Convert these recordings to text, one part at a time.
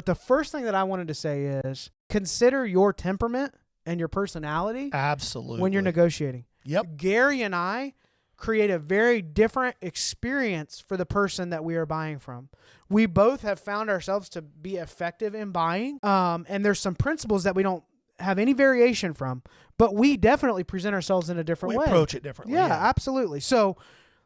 the first thing that I wanted to say is consider your temperament and your personality Absolutely. when you're negotiating. Yep. Gary and I create a very different experience for the person that we are buying from. We both have found ourselves to be effective in buying. And there's some principles that we don't have any variation from, but we definitely present ourselves in a different way. We approach it differently. Yeah, absolutely. So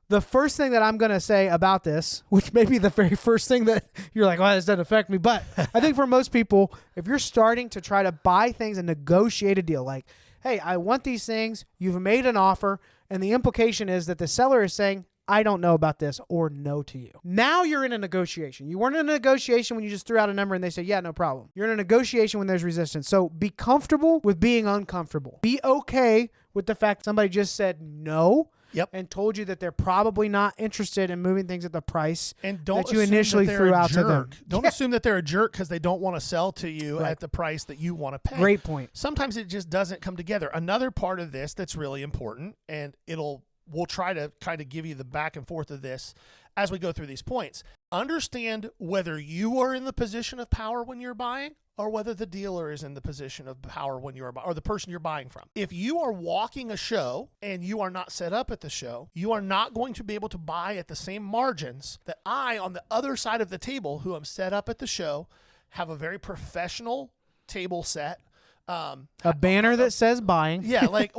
the first thing that I'm going to say about this, which may be the very first thing that you're like, well, this doesn't affect me. But I think for most people, if you're starting to try to buy things and negotiate a deal, like, hey, I want these things, you've made an offer, and the implication is that the seller is saying, I don't know about this, or no to you. Now you're in a negotiation. You weren't in a negotiation when you just threw out a number and they say, yeah, no problem. You're in a negotiation when there's resistance. So be comfortable with being uncomfortable. Be okay with the fact somebody just said no. Yep. And told you that they're probably not interested in moving things at the price and don't that you initially threw out to them. Don't assume that they're a jerk because they don't want to sell to you at the price that you want to pay. Great point. Sometimes it just doesn't come together. Another part of this that's really important, and we'll try to kind of give you the back and forth of this as we go through these points. Understand whether you are in the position of power when you're buying or whether the dealer is in the position of power when you're buying, or the person you're buying from. If you are walking a show and you are not set up at the show, you are not going to be able to buy at the same margins that I, on the other side of the table, who am set up at the show, have a very professional table set. A banner that says buying. Yeah, like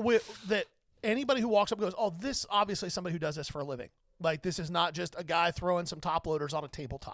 that anybody who walks up goes, oh, this obviously somebody who does this for a living. Like, this is not just a guy throwing some top loaders on a tabletop.